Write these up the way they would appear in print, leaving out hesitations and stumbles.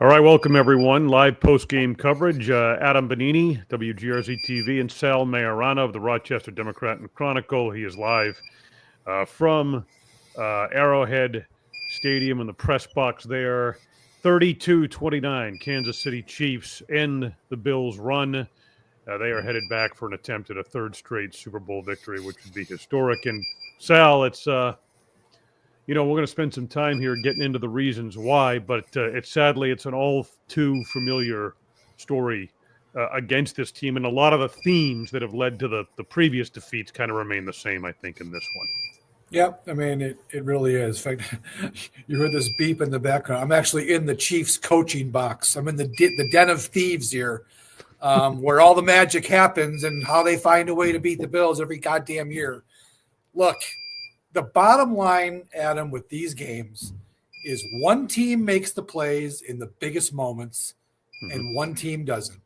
All right, welcome everyone. Live post-game coverage. Adam Benigni, WGRZ TV, and Sal Maiorana of the Rochester Democrat and Chronicle. He is live from Arrowhead Stadium in the press box there. 32-29, Kansas City Chiefs end the Bills' run. They are headed back for an attempt at a third straight Super Bowl victory, which would be historic. And Sal, it's we're going to spend some time here getting into the reasons why, but it's an all too familiar story against this team. And a lot of the themes that have led to the previous defeats kind of remain the same, I think, in this one. Yep. I mean, it really is. In fact, you heard this beep in the background. I'm actually in the Chiefs coaching box. I'm in the den of thieves here, where all the magic happens and how they find a way to beat the Bills every goddamn year. Look, the bottom line, Adam, with these games is one team makes the plays in the biggest moments and one team doesn't.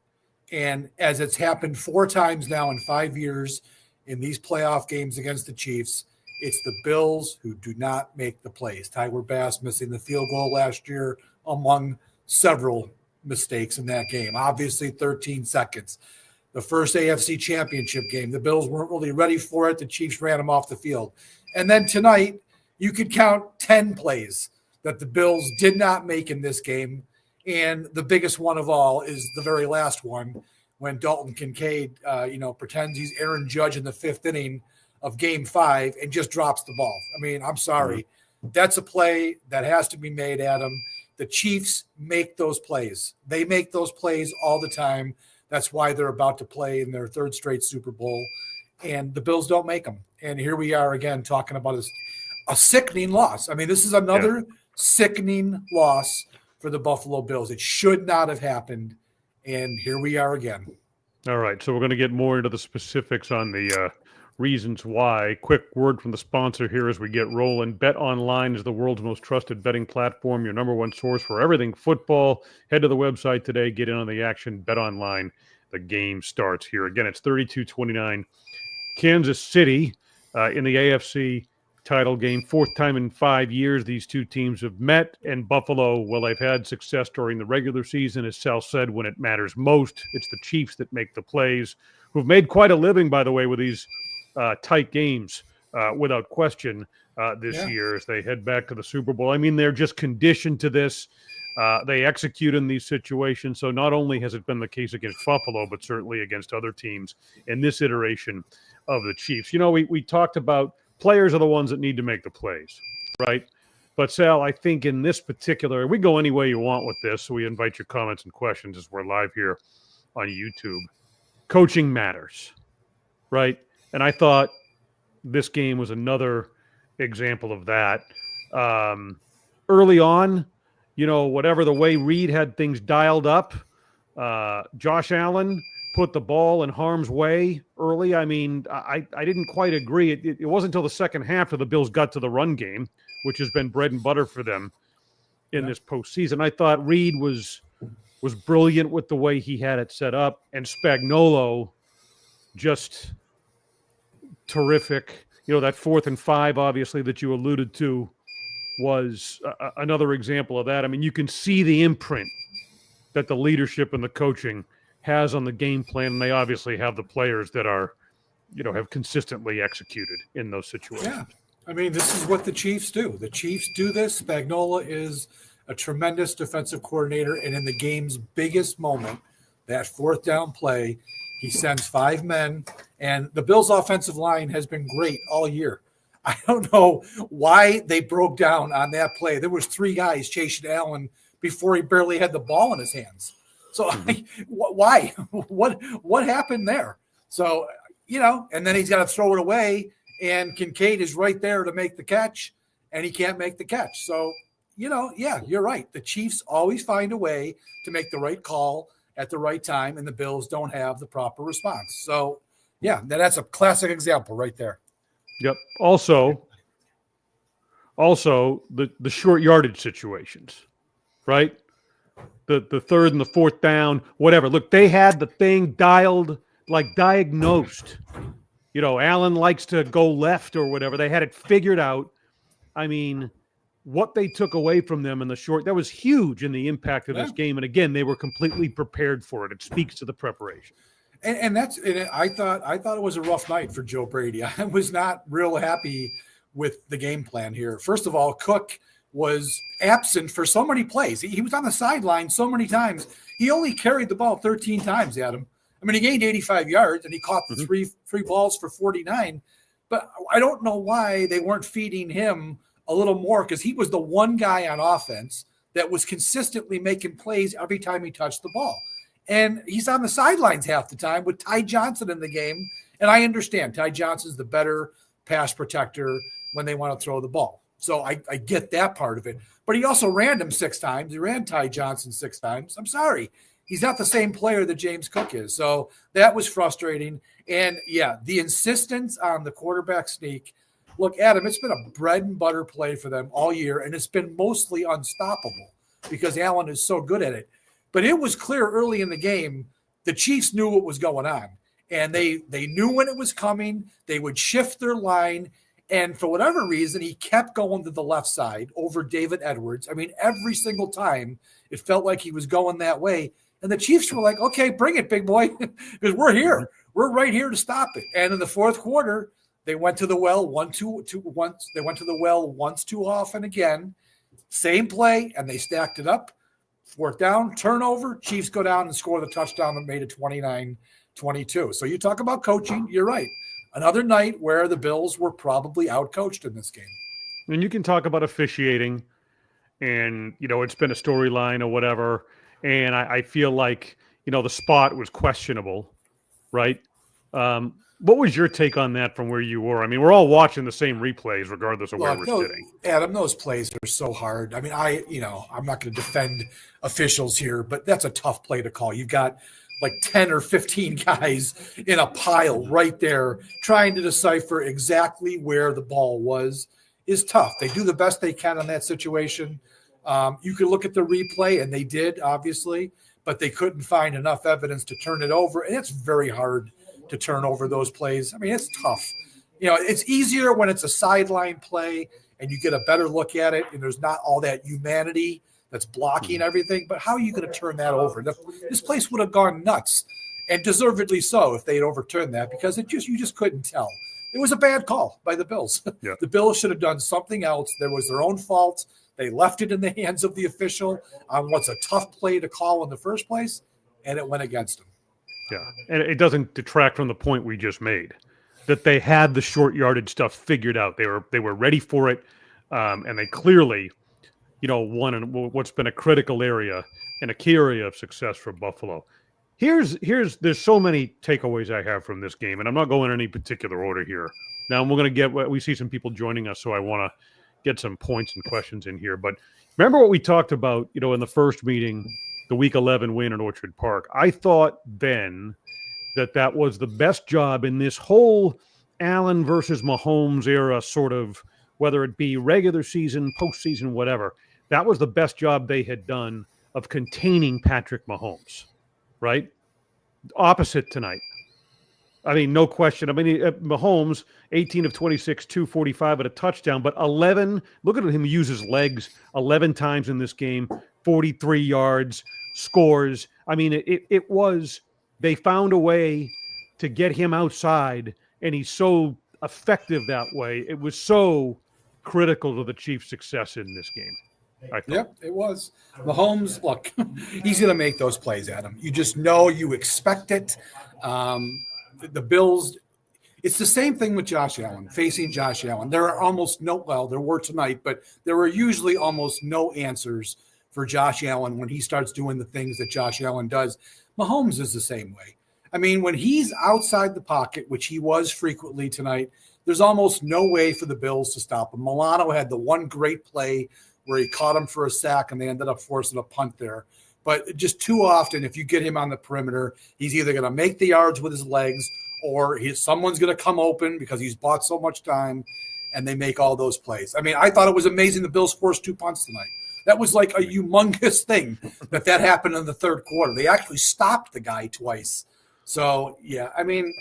And as it's happened 4 times now in 5 years in these playoff games against the Chiefs, it's the Bills who do not make the plays. Tyler Bass missing the field goal last year among several mistakes in that game. Obviously, 13 seconds. The first AFC Championship game, the Bills weren't really ready for it. The Chiefs ran them off the field. And then tonight, you could count 10 plays that the Bills did not make in this game. And the biggest one of all is the very last one when Dalton Kincaid, pretends he's Aaron Judge in the 5th inning of Game 5 and just drops the ball. I mean, I'm sorry. That's a play that has to be made, Adam. The Chiefs make those plays. They make those plays all the time. That's why they're about to play in their 3rd straight Super Bowl. And the Bills don't make them. And here we are again talking about a sickening loss. I mean, this is another sickening loss for the Buffalo Bills. It should not have happened. And here we are again. All right. So we're going to get more into the specifics on the reasons why. Quick word from the sponsor here as we get rolling. Bet Online is the world's most trusted betting platform, your number one source for everything football. Head to the website today. Get in on the action. Bet Online. The game starts here. Again, it's 32-29. Kansas City in the AFC title game. 4th time in 5 years these two teams have met. And Buffalo, well, they've had success during the regular season. As Sal said, when it matters most, it's the Chiefs that make the plays, who've made quite a living, by the way, with these tight games, without question, this year as they head back to the Super Bowl. I mean, they're just conditioned to this. They execute in these situations. So not only has it been the case against Buffalo, but certainly against other teams in this iteration of the Chiefs. We talked about players are the ones that need to make the plays, right? But Sal, I think in this particular, we go any way you want with this. So we invite your comments and questions as we're live here on YouTube. Coaching matters, right? And I thought this game was another example of that. Early on, whatever the way Reed had things dialed up, Josh Allen put the ball in harm's way early. I mean, I didn't quite agree. It wasn't until the second half that the Bills got to the run game, which has been bread and butter for them in this postseason. I thought Reed was brilliant with the way he had it set up, and Spagnuolo just terrific. That 4th and 5, obviously, that you alluded to was another example of that. I mean, you can see the imprint that the leadership and the coaching has on the game plan, and they obviously have the players that are, have consistently executed in those situations. Yeah. I mean, this is what the Chiefs do. The Chiefs do this. Spagnuolo is a tremendous defensive coordinator, and in the game's biggest moment, that 4th down play, he sends 5 men, and the Bills' offensive line has been great all year. I don't know why they broke down on that play. There was 3 guys chasing Allen before he barely had the ball in his hands. So why? What happened there? So, and then he's got to throw it away, and Kincaid is right there to make the catch, and he can't make the catch. So, you're right. The Chiefs always find a way to make the right call at the right time, and the Bills don't have the proper response. So, that's a classic example right there. Yep. Also the short yardage situations, right? The 3rd and the 4th down, whatever. Look, they had the thing dialed, diagnosed. Allen likes to go left or whatever. They had it figured out. I mean, what they took away from them in the short, that was huge in the impact of this game. And again, they were completely prepared for it. It speaks to the preparation. And I thought it was a rough night for Joe Brady. I was not real happy with the game plan here. First of all, Cook was absent for so many plays. He was on the sideline so many times. He only carried the ball 13 times, Adam. I mean, he gained 85 yards and he caught the three balls for 49. But I don't know why they weren't feeding him a little more, because he was the one guy on offense that was consistently making plays every time he touched the ball. And he's on the sidelines half the time with Ty Johnson in the game. And I understand Ty Johnson's the better pass protector when they want to throw the ball. So I get that part of it. But he also ran him 6 times. He ran Ty Johnson 6 times. I'm sorry. He's not the same player that James Cook is. So that was frustrating. And, yeah, the insistence on the quarterback sneak. Look, Adam, it's been a bread and butter play for them all year, and it's been mostly unstoppable because Allen is so good at it. But it was clear early in the game the Chiefs knew what was going on, and they knew when it was coming. They would shift their line, and for whatever reason, he kept going to the left side over David Edwards. I mean, every single time it felt like he was going that way, and the Chiefs were like, okay, bring it, big boy, because we're here. We're right here to stop it. And in the fourth quarter, they went to the well once too often again. Same play, and they stacked it up. 4th down, turnover, Chiefs go down and score the touchdown that made it 29-22. So you talk about coaching, you're right. Another night where the Bills were probably outcoached in this game. And you can talk about officiating, and, it's been a storyline or whatever, and I feel like, the spot was questionable, right? What was your take on that from where you were? I mean, we're all watching the same replays regardless of where we're sitting. Adam, those plays are so hard. I mean, I'm not going to defend officials here, but that's a tough play to call. You've got like 10 or 15 guys in a pile right there trying to decipher exactly where the ball was is tough. They do the best they can in that situation. You could look at the replay, and they did, obviously, but they couldn't find enough evidence to turn it over, and it's very hard to turn over those plays. I mean, it's tough. It's easier when it's a sideline play and you get a better look at it and there's not all that humanity that's blocking everything. But how are you going to turn that over? This place would have gone nuts, and deservedly so, if they had overturned that, because you just couldn't tell. It was a bad call by the Bills. Yeah. The Bills should have done something else. That was their own fault. They left it in the hands of the official on what's a tough play to call in the first place, and it went against them. Yeah, and it doesn't detract from the point we just made, that they had the short yardage stuff figured out. They were ready for it, and they clearly, won in what's been a critical area and a key area of success for Buffalo. There's so many takeaways I have from this game, and I'm not going in any particular order here. Now we're going to we see some people joining us, so I want to get some points and questions in here. But remember what we talked about, in the first meeting, the Week 11 win in Orchard Park. I thought then that was the best job in this whole Allen versus Mahomes era, sort of, whether it be regular season, postseason, whatever. That was the best job they had done of containing Patrick Mahomes, right? Opposite tonight. I mean, no question. I mean, Mahomes, 18 of 26, 245 at a touchdown, but 11, look at him use his legs 11 times in this game, 43 yards, scores. I mean, it was, they found a way to get him outside, and he's so effective that way. It was so critical to the Chiefs' success in this game. Yep, it was. Mahomes, look, he's going to make those plays, Adam. You just know, you expect it. The Bills, it's the same thing with Josh Allen, facing Josh Allen. There are almost there were tonight, but there were usually almost no answers for Josh Allen when he starts doing the things that Josh Allen does. Mahomes is the same way. I mean, when he's outside the pocket, which he was frequently tonight, there's almost no way for the Bills to stop him. Milano had the one great play where he caught him for a sack, and they ended up forcing a punt there. But just too often, if you get him on the perimeter, he's either going to make the yards with his legs, or someone's going to come open because he's bought so much time, and they make all those plays. I mean, I thought it was amazing the Bills forced 2 punts tonight. That was like a humongous thing that happened in the third quarter. They actually stopped the guy twice. So, yeah, I mean,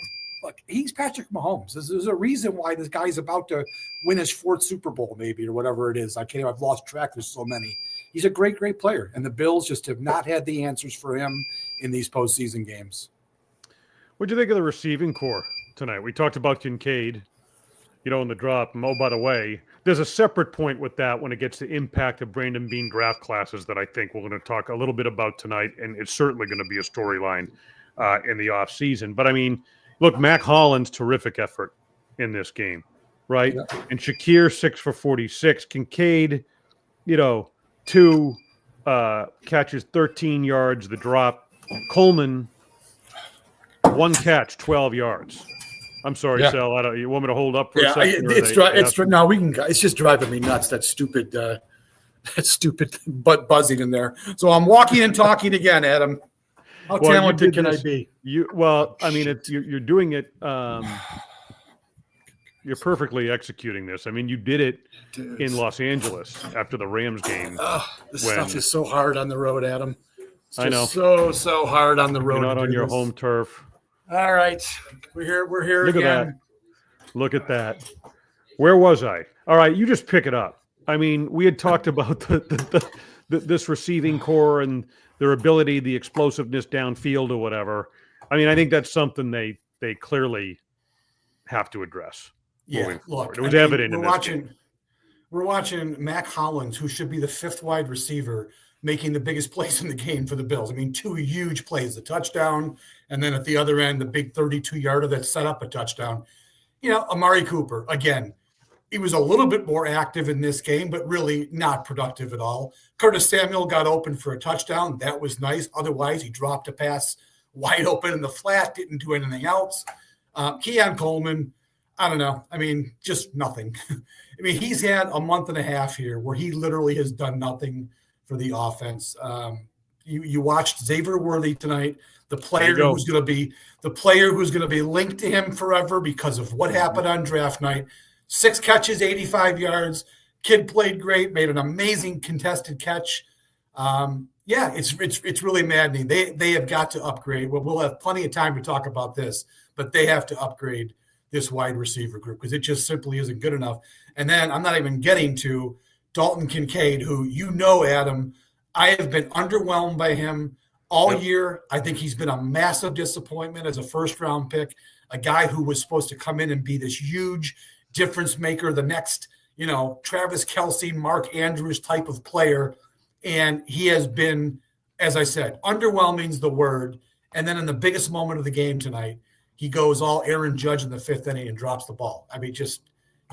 look, he's Patrick Mahomes. There's a reason why this guy's about to win his 4th Super Bowl, maybe, or whatever it is. I've lost track. There's so many. He's a great, great player. And the Bills just have not had the answers for him in these postseason games. What'd you think of the receiving core tonight? We talked about Kincaid, in the drop. And, oh, by the way, there's a separate point with that when it gets to impact of Brandon Beane draft classes that I think we're going to talk a little bit about tonight, and it's certainly going to be a storyline in the offseason. But, I mean, look, Mac Hollins, terrific effort in this game, right? Yeah. And Shakir, 6 for 46. Kincaid, 2 catches, 13 yards, the drop. Coleman, 1 catch, 12 yards. I'm sorry, Sal. You want me to hold up for a second? No, we can. It's just driving me nuts. That stupid butt buzzing in there. So I'm walking and talking again, Adam. How talented can I be? You're doing it. You're perfectly executing this. I mean, you did it in Los Angeles after the Rams game. This stuff is so hard on the road, Adam. I know. So hard on the road. You're not on your home turf. All right, we're here Look again. Look at that. Where was I? All right, you just pick it up. I mean, we had talked about this receiving core and their ability, the explosiveness downfield or whatever. I mean, I think that's something they clearly have to address. Yeah, look, it was evident in this game. We're watching Mac Hollins, who should be the 5th wide receiver, making the biggest plays in the game for the Bills. I mean, 2 huge plays, the touchdown, and then at the other end, the big 32-yarder that set up a touchdown. Amari Cooper, again, he was a little bit more active in this game, but really not productive at all. Curtis Samuel got open for a touchdown. That was nice. Otherwise, he dropped a pass wide open in the flat, didn't do anything else. Keon Coleman, I don't know. I mean, just nothing. I mean, he's had a month and a half here where he literally has done nothing for the offense. You watched Xavier Worthy tonight, the player who's going to be linked to him forever because of what happened on draft night. 6 catches, 85 yards. Kid played great, made an amazing contested catch. It's really maddening. They have got to upgrade. We'll have plenty of time to talk about this, but they have to upgrade this wide receiver group because it just simply isn't good enough. And then I'm not even getting to Dalton Kincaid, who Adam, I have been underwhelmed by him all year. I think he's been a massive disappointment as a first-round pick, a guy who was supposed to come in and be this huge difference maker, the next, Travis Kelce, Mark Andrews type of player. And he has been, as I said, underwhelming is the word. And then in the biggest moment of the game tonight, he goes all Aaron Judge in the 5th inning and drops the ball. I mean, you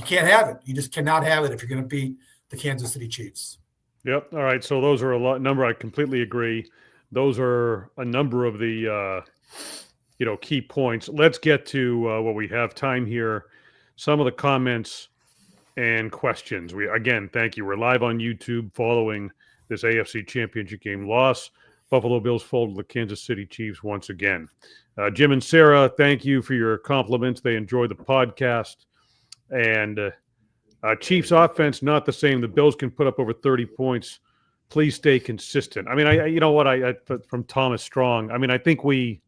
can't have it. You just cannot have it if you're going to beat the Kansas City Chiefs. Yep. All right. So those are a number. I completely agree. Those are a number of the, key points. Let's get to what we have time here. Some of the comments and questions. Thank you. We're live on YouTube following this AFC Championship game loss. Buffalo Bills fold to the Kansas City Chiefs once again. Jim and Sarah, thank you for your compliments. They enjoy the podcast. And Chiefs offense, not the same. The Bills can put up over 30 points. Please stay consistent. I mean, from Thomas Strong, I mean, I think we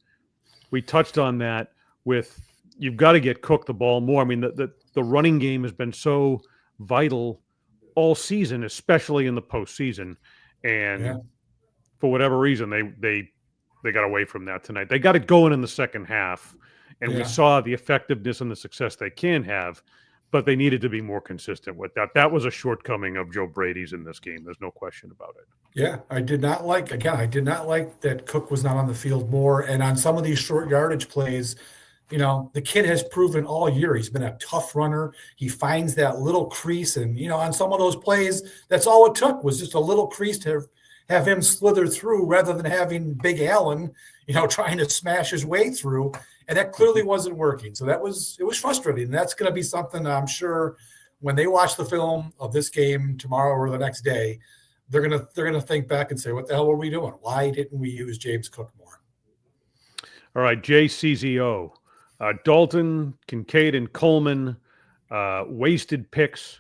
touched on that with you've got to get Cook the ball more. I mean, the running game has been so vital all season, especially in the postseason. And for whatever reason, they got away from that tonight. They got it going in the second half, and we saw the effectiveness and the success they can have. But they needed to be more consistent with that. That was a shortcoming of Joe Brady's in this game. There's no question about it. Yeah, I did not like that Cook was not on the field more. And on some of these short yardage plays, the kid has proven all year he's been a tough runner. He finds that little crease. And, on some of those plays, that's all it took was just a little crease to have him slither through rather than having Big Allen, trying to smash his way through. And that clearly wasn't working. So it was frustrating. And that's going to be something I'm sure when they watch the film of this game tomorrow or the next day, they're going to think back and say, what the hell were we doing? Why didn't we use James Cook more? All right, JCZO. Dalton, Kincaid, and Coleman, wasted picks,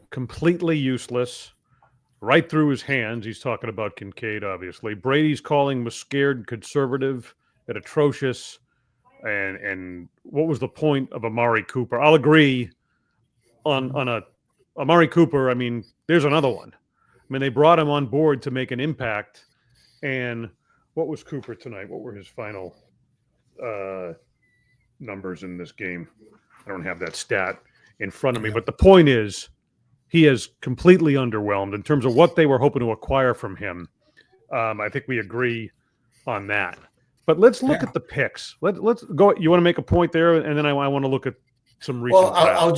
completely useless, right through his hands. He's talking about Kincaid, obviously. Brady's calling was scared and conservative and atrocious. And what was the point of Amari Cooper? I'll agree on a Amari Cooper. I mean, there's another one. I mean, they brought him on board to make an impact. And what was Cooper tonight? What were his final numbers in this game? I don't have that stat in front of me, but the point is he is completely underwhelmed in terms of what they were hoping to acquire from him. I think we agree on that. But let's look at the picks. Let's go. You want to make a point there, and then I want to look at some recent. Well, I'll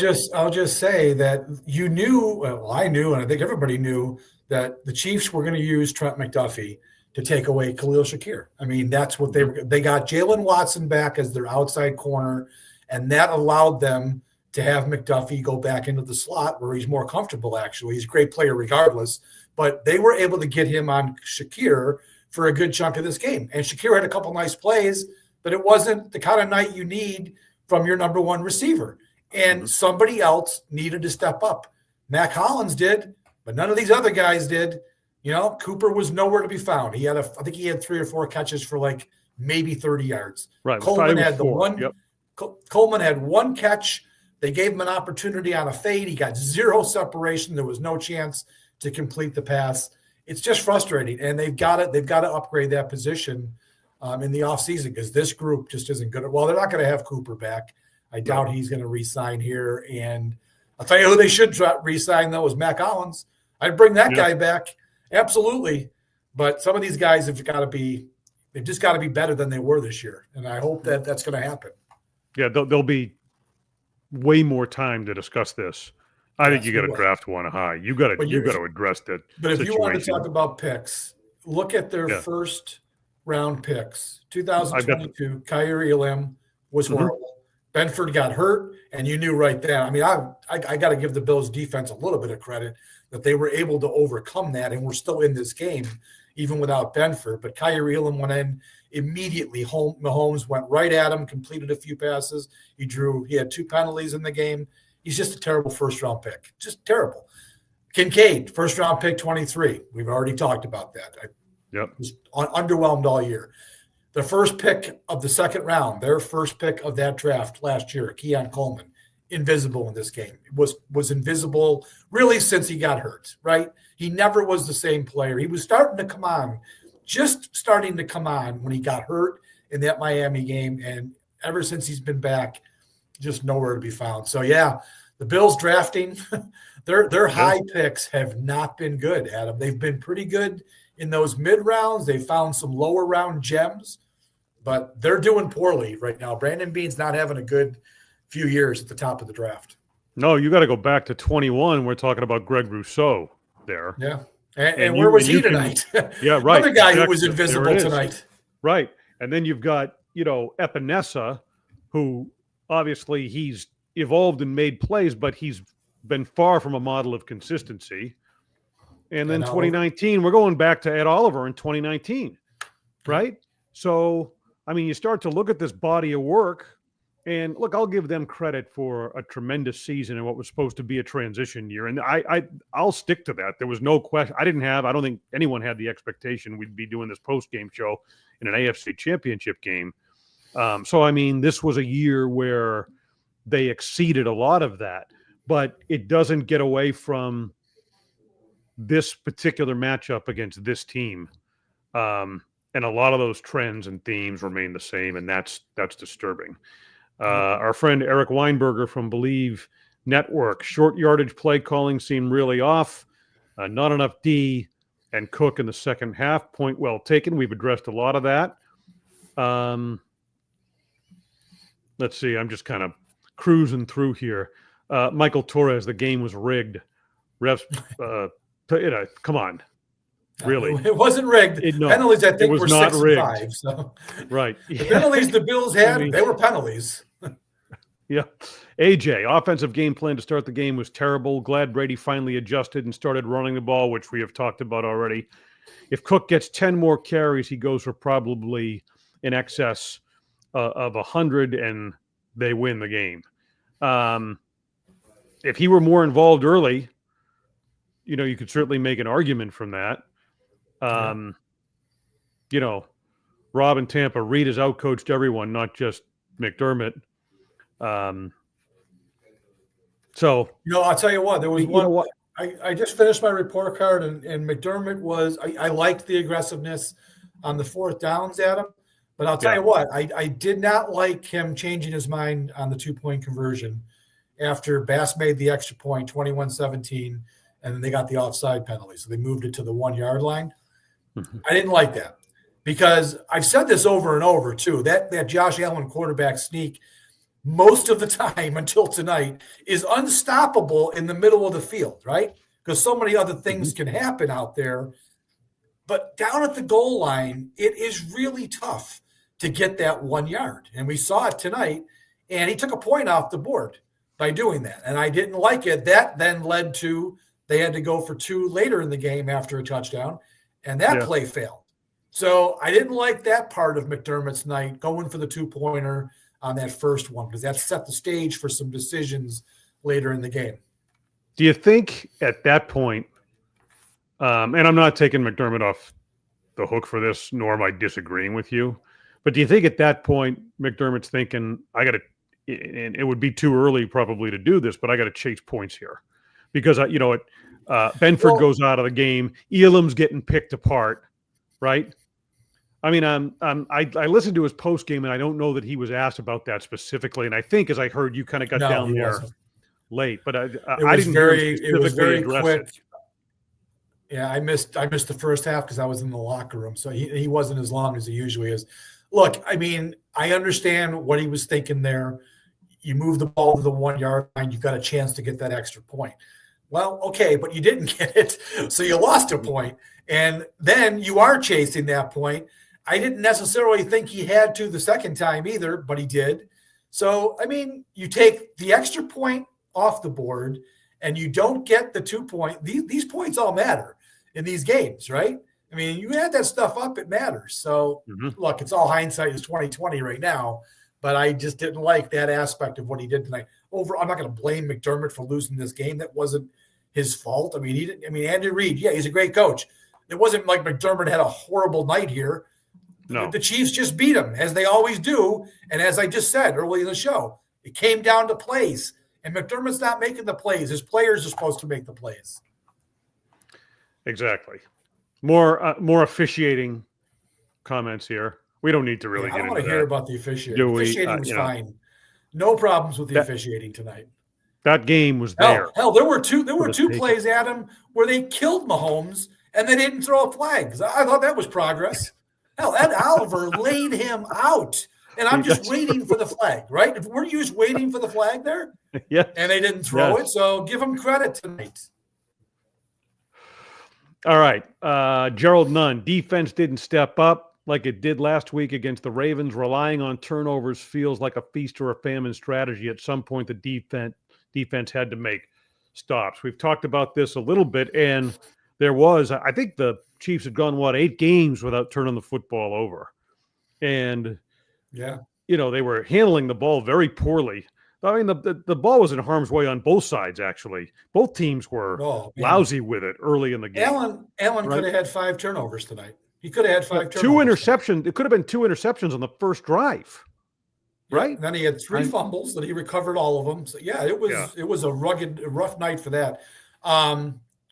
just say that you knew. Well, I knew, and I think everybody knew that the Chiefs were going to use Trent McDuffie to take away Khalil Shakir. I mean, that's what they got Jalen Watson back as their outside corner, and that allowed them to have McDuffie go back into the slot where he's more comfortable. Actually, he's a great player regardless, but they were able to get him on Shakir for a good chunk of this game. And Shakir had a couple nice plays, but it wasn't the kind of night you need from your number one receiver. And somebody else needed to step up. Mac Hollins did, but none of these other guys did. You know, Cooper was nowhere to be found. I think he had 3 or 4 catches for like maybe 30 yards. Right. Coleman had Coleman had 1 catch. They gave him an opportunity on a fade. He got 0 separation. There was no chance to complete the pass. It's just frustrating, and they've got to upgrade that position in the offseason because this group just isn't good. Well, they're not going to have Cooper back. I doubt he's going to re-sign here. And I'll tell you who they should re-sign, though, is Mac Hollins. I'd bring that guy back. Absolutely. But some of these guys they've just got to be better than they were this year. And I hope that that's going to happen. Yeah, there'll be way more time to discuss this. I think you got to draft one high. You got to address that. But if you want to talk about picks, look at their first round picks. 2022, Kyer Elam was horrible. Benford got hurt, and you knew right then. I mean, I got to give the Bills defense a little bit of credit that they were able to overcome that, and we're still in this game even without Benford. But Kyer Elam went in immediately. Mahomes went right at him, completed a few passes. He had 2 penalties in the game. He's just a terrible first-round pick. Just terrible. Kincaid, first-round pick, 23. We've already talked about that. I was underwhelmed all year. The first pick of the second round, their first pick of that draft last year, Keon Coleman, invisible in this game. Was invisible really since he got hurt, right? He never was the same player. He was starting to come on when he got hurt in that Miami game, and ever since he's been back, just nowhere to be found. So the Bills drafting, their high picks have not been good, Adam. They've been pretty good in those mid rounds. They found some lower round gems, but they're doing poorly right now. Brandon Beane's not having a good few years at the top of the draft. No, you got to go back to 21. We're talking about Greg Rousseau there. Yeah. And where was he tonight? Yeah, right. Another guy who was invisible tonight. Right. And then you've got, Epinesa, who obviously he's evolved and made plays, but he's been far from a model of consistency. And then 2019, we're going back to Ed Oliver in 2019, right? So, I mean, you start to look at this body of work, and look, I'll give them credit for a tremendous season and what was supposed to be a transition year. And I'll stick to that. There was no question. I don't think anyone had the expectation we'd be doing this post-game show in an AFC Championship game. So, I mean, this was a year where they exceeded a lot of that, but it doesn't get away from this particular matchup against this team. And a lot of those trends and themes remain the same, and that's disturbing. Our friend Eric Weinberger from Believe Network, short yardage play calling seemed really off. Not enough D and Cook in the second half. Point well taken. We've addressed a lot of that. Let's see. I'm just kind of cruising through here. Michael Torres, the game was rigged. Refs, come on. Really? It wasn't rigged. Penalties, I think, were 6 and 5. So. Right. The penalties the Bills had, they were penalties. Yeah. AJ, offensive game plan to start the game was terrible. Glad Brady finally adjusted and started running the ball, which we have talked about already. If Cook gets 10 more carries, he goes for probably in excess of 100, and they win the game. If he were more involved early, you could certainly make an argument from that. Rob in Tampa, Reed has outcoached everyone, not just McDermott. So I'll tell you what. There was one. what? I just finished my report card, and McDermott was. I liked the aggressiveness on the fourth downs, Adam. But I'll tell you what. I did not like him changing his mind on the 2-point conversion after Bass made the extra point, 21-17, and then they got the offside penalty, so they moved it to the 1-yard line. Mm-hmm. I didn't like that because I've said this over and over too. That Josh Allen quarterback sneak, most of the time until tonight, is unstoppable in the middle of the field, right? Because so many other things can happen out there. But down at the goal line, it is really tough to get that 1 yard. And we saw it tonight, and he took a point off the board by doing that. And I didn't like it. That then led to they had to go for 2 later in the game after a touchdown, and that play failed. So I didn't like that part of McDermott's night, going for the 2-pointer on that first one, because that set the stage for some decisions later in the game. Do you think at that point, and I'm not taking McDermott off the hook for this, nor am I disagreeing with you, but do you think at that point McDermott's thinking, I got to, and it would be too early probably to do this, but I got to chase points here because, Benford goes out of the game. Elam's getting picked apart, right? I mean, I listened to his post game, and I don't know that he was asked about that specifically. And I think, as I heard, you kind of got down there late, but I didn't hear him specifically it was very address quick. it. Yeah, I missed the first half because I was in the locker room, so he wasn't as long as he usually is. Look, I mean, I understand what he was thinking there. You move the ball to the 1 yard line, you've got a chance to get that extra point. Well, okay, but you didn't get it, so you lost a point, and then you are chasing that point. I didn't necessarily think he had to the second time either, but he did. So, I mean, you take the extra point off the board and you don't get the 2 point. These points all matter in these games, right? I mean, you add that stuff up, it matters. So, Look, it's all hindsight is 2020 right now, but I just didn't like that aspect of what he did tonight. I'm not going to blame McDermott for losing this game. That wasn't his fault. I mean, he didn't. I mean, Andy Reid, yeah, he's a great coach. It wasn't like McDermott had a horrible night here. No. The Chiefs just beat him, as they always do. And as I just said early in the show, it came down to plays. And McDermott's not making the plays. His players are supposed to make the plays. Exactly. More officiating comments here. We don't need to really get into that. I don't want to hear about the officiating. Officiating was fine. No problems with the officiating tonight. That game was there. Hell, there were two plays, Adam, where they killed Mahomes and they didn't throw flags. I thought that was progress. Hell, Ed Oliver laid him out. And I'm just waiting for the flag, right? Weren't you just waiting for the flag there? Yeah. And they didn't throw it, so give them credit tonight. All right. Gerald Nunn, defense didn't step up like it did last week against the Ravens. Relying on turnovers feels like a feast or a famine strategy. At some point, the defense had to make stops. We've talked about this a little bit, and there was, I think the Chiefs had gone, 8 games without turning the football over. And, they were handling the ball very poorly. I mean, the ball was in harm's way on both sides, actually. Both teams were lousy with it early in the game. Allen could have had 5 turnovers tonight. He could have had 5 turnovers. 2 interceptions. It could have been 2 interceptions on the first drive, right? And then he had 3 fumbles that he recovered all of them. So, it was a rough night for that.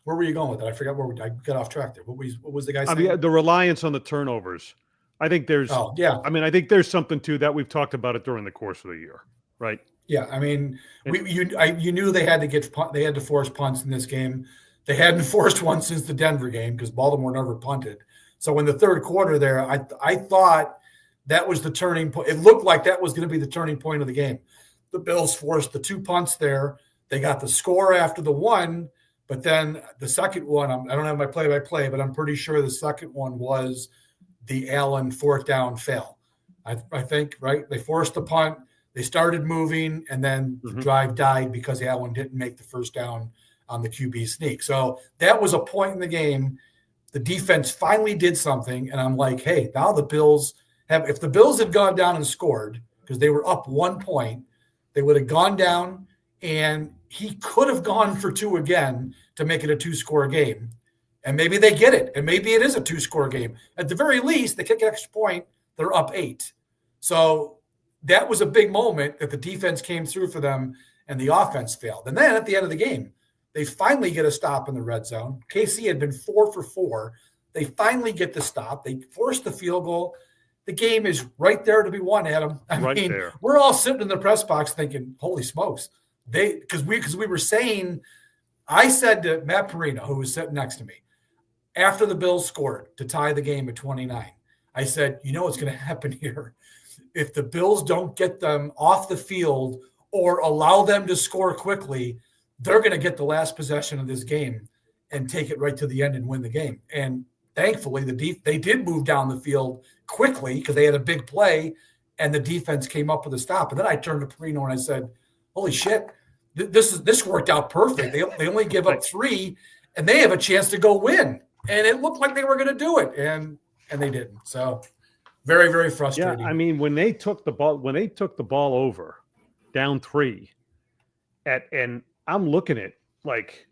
Where were you going with that? I forgot I got off track there. What was the guy saying? The reliance on the turnovers. I think there's I think there's something to that. We've talked about it during the course of the year, right? Yeah, I mean, you knew they had to force punts in this game. They hadn't forced one since the Denver game because Baltimore never punted. So in the third quarter there, I thought that was the turning point. It looked like that was going to be the turning point of the game. The Bills forced the 2 punts there. They got the score after the one, but then the second one, I don't have my play-by-play, but I'm pretty sure the second one was the Allen 4th down fail. I think, right? They forced the punt. They started moving, and then the drive died because Allen didn't make the first down on the QB sneak. So that was a point in the game. The defense finally did something, and I'm like, hey, now the Bills if the Bills had gone down and scored because they were up 1 point, they would have gone down, and he could have gone for 2 again to make it a 2-score game. And maybe they get it, and maybe it is a 2-score game. At the very least, they kick an extra point, they're up 8. So that was a big moment that the defense came through for them and the offense failed. And then at the end of the game, they finally get a stop in the red zone. KC had been 4 for 4. They finally get the stop. They force the field goal. The game is right there to be won, Adam. I mean, there. We're all sitting in the press box thinking, holy smokes. Because we were saying, I said to Matt Perino, who was sitting next to me, after the Bills scored to tie the game at 29, I said, you know what's going to happen here? If the Bills don't get them off the field or allow them to score quickly, they're going to get the last possession of this game and take it right to the end and win the game. And thankfully, they did move down the field quickly because they had a big play, and the defense came up with a stop. And then I turned to Perino and I said, holy shit, this worked out perfect. They only give up 3, and they have a chance to go win. And it looked like they were going to do it, and they didn't. So very, very frustrating. Yeah, I mean, when they took the ball over, down 3, and I'm looking at like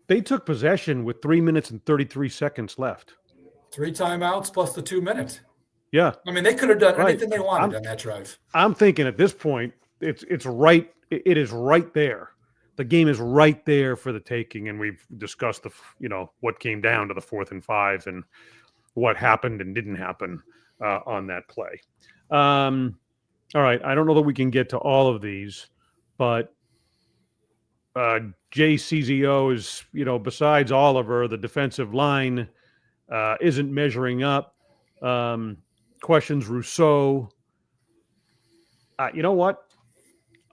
they took possession with 3 minutes and 33 seconds left. 3 timeouts plus the 2 minutes. Yeah, I mean, they could have done anything they wanted on that drive. I'm thinking at this point, it's right. It is right there. The game is right there for the taking, and we've discussed what came down to the 4th and 5 and what happened and didn't happen on that play. All right, I don't know that we can get to all of these, but JCZO is, besides Oliver, the defensive line isn't measuring up. Questions Rousseau. You know what?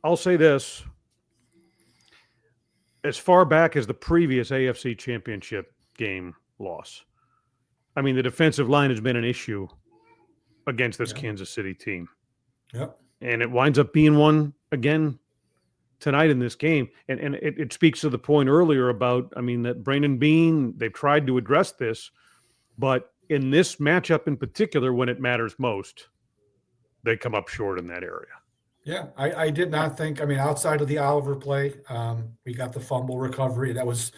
I'll say this. As far back as the previous AFC Championship game loss, I mean, the defensive line has been an issue against this Kansas City team. Yep. And it winds up being one again tonight in this game. And it speaks to the point earlier about, that Brandon Beane, they've tried to address this, but in this matchup in particular, when it matters most, they come up short in that area. Yeah, I did not think, outside of the Oliver play, we got the fumble recovery. That was,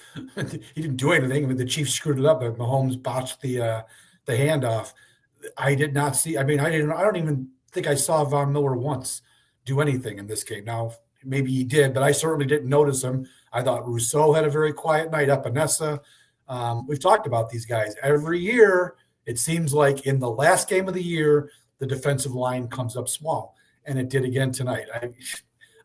he didn't do anything. The Chiefs screwed it up, but Mahomes botched the handoff. I did not see, I don't even think I saw Von Miller once do anything in this game. Now, maybe he did, but I certainly didn't notice him. I thought Rousseau had a very quiet night. Epinesa. We've talked about these guys. Every year, it seems like in the last game of the year, the defensive line comes up small. And it did again tonight.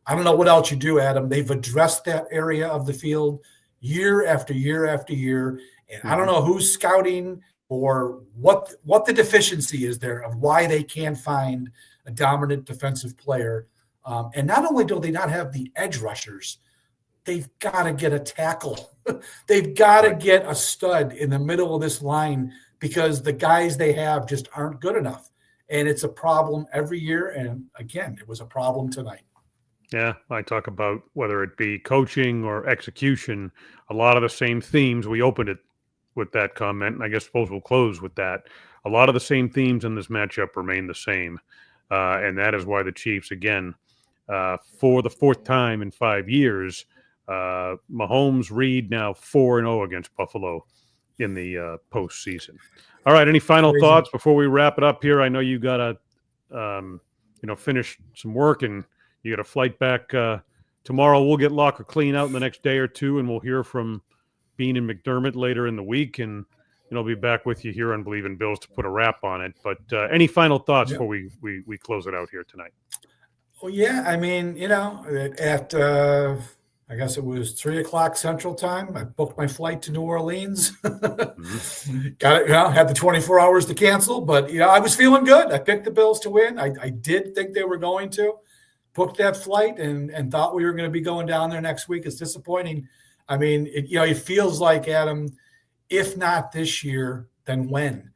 I don't know what else you do, Adam. They've addressed that area of the field year after year after year. And I don't know who's scouting or what the deficiency is there of why they can't find a dominant defensive player. And not only do they not have the edge rushers, they've got to get a tackle. They've got to get a stud in the middle of this line because the guys they have just aren't good enough. And it's a problem every year. And again, it was a problem tonight. Yeah, I talk about whether it be coaching or execution, a lot of the same themes. We opened it with that comment, and I suppose we'll close with that. A lot of the same themes in this matchup remain the same. And that is why the Chiefs, again, for the 4th time in 5 years, Mahomes, Reed now 4-0 against Buffalo in the postseason. All right. Any final thoughts before we wrap it up here? I know you got to, finish some work and you got a flight back tomorrow. We'll get locker clean out in the next day or two, and we'll hear from Beane and McDermott later in the week, and I'll be back with you here on Believe in Bills to put a wrap on it. But any final thoughts before we close it out here tonight? Well, yeah. At I guess it was 3:00 Central Time. I booked my flight to New Orleans. Got it. Had the 24 hours to cancel, but I was feeling good. I picked the Bills to win. I did think they were going to. Booked that flight and thought we were going to be going down there next week. It's disappointing. It feels like, Adam, if not this year, then when?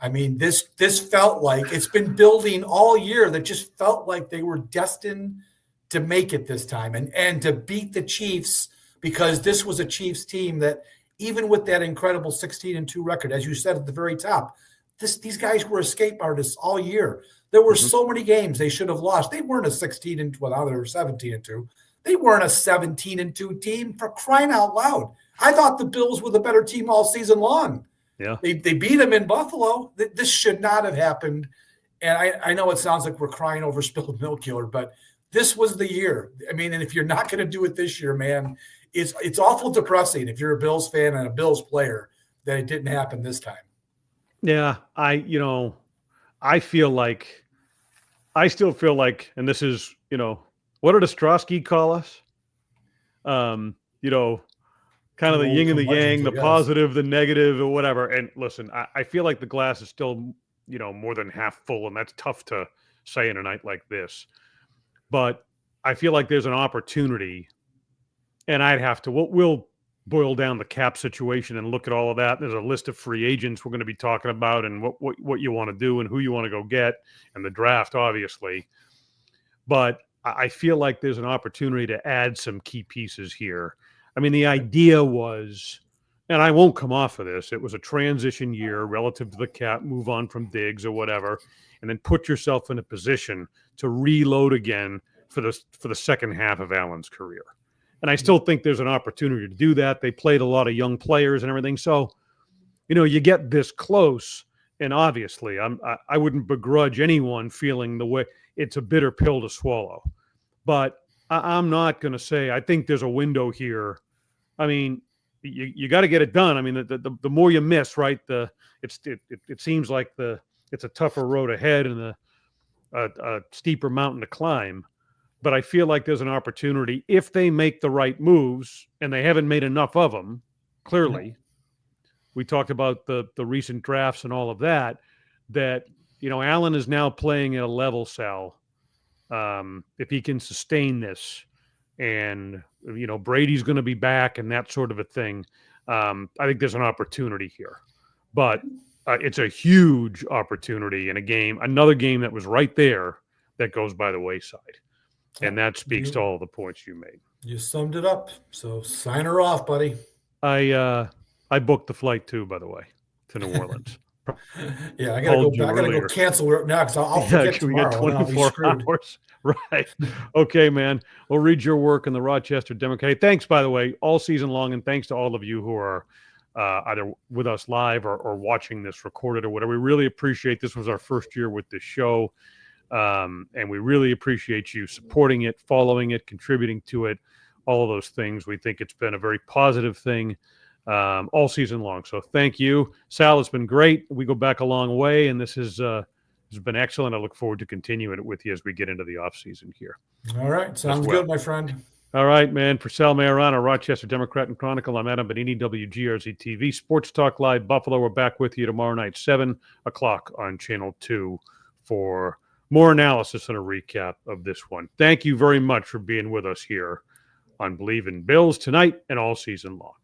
This felt like it's been building all year. That just felt like they were destined to make it this time and to beat the Chiefs, because this was a Chiefs team that, even with that incredible 16-2 record, as you said at the very top, these guys were escape artists all year. There were so many games they should have lost. They weren't a 16-2, well, now they're 17-2. They weren't a 17-2 team, for crying out loud. I thought the Bills were the better team all season long. Yeah, they beat them in Buffalo. This should not have happened. And I know it sounds like we're crying over spilled milk here, but this was the year. I mean, and if you're not going to do it this year, man, it's awful depressing if you're a Bills fan and a Bills player that it didn't happen this time. Yeah, I still feel like, and this is, what did Ostrowski call us? Kind of the yin and the yang, the positive, the negative, or whatever. And listen, I feel like the glass is still, more than half full, and that's tough to say in a night like this. But I feel like there's an opportunity, and we'll boil down the cap situation and look at all of that. There's a list of free agents we're going to be talking about, and what you want to do and who you want to go get, and the draft, obviously. But I feel like there's an opportunity to add some key pieces here. I mean, the idea was, and I won't come off of this, it was a transition year relative to the cap, move on from Diggs or whatever, and then put yourself in a position to reload again for the second half of Allen's career. And I still think there's an opportunity to do that. They played a lot of young players and everything. So, you get this close, and obviously I wouldn't begrudge anyone feeling the way it's a bitter pill to swallow. But I'm not going to say, I think there's a window here. I mean, you got to get it done. I mean, the more you miss, right? It seems like it's a tougher road ahead and a steeper mountain to climb. But I feel like there's an opportunity if they make the right moves, and they haven't made enough of them. Clearly, we talked about the recent drafts and all of that. That Allen is now playing at a level, Sal. If he can sustain this, and Brady's going to be back and that sort of a thing, I think there's an opportunity here. But it's a huge opportunity in another game that was right there that goes by the wayside. And that speaks to all the points you made. You summed it up. So sign her off, buddy. I booked the flight too, by the way, to New Orleans. Yeah, I gotta go back. I gotta go cancel it now because I'll forget tomorrow. We got 24 hours. Right. Okay, man. We'll read your work in the Rochester Democrat. Hey, thanks, by the way, all season long, and thanks to all of you who are either with us live or watching this recorded or whatever. We really appreciate this. Was our first year with this show. And we really appreciate you supporting it, following it, contributing to it, all of those things. We think it's been a very positive thing all season long. So thank you. Sal, it's been great. We go back a long way, and this has been excellent. I look forward to continuing it with you as we get into the off season here. All right. Sounds good, my friend. All right, man. For Sal Maiorana, Rochester Democrat and Chronicle, I'm Adam Benigni, WGRZ TV, Sports Talk Live, Buffalo. We're back with you tomorrow night, 7 o'clock on Channel 2 for more analysis and a recap of this one. Thank you very much for being with us here on Believe in Bills tonight and all season long.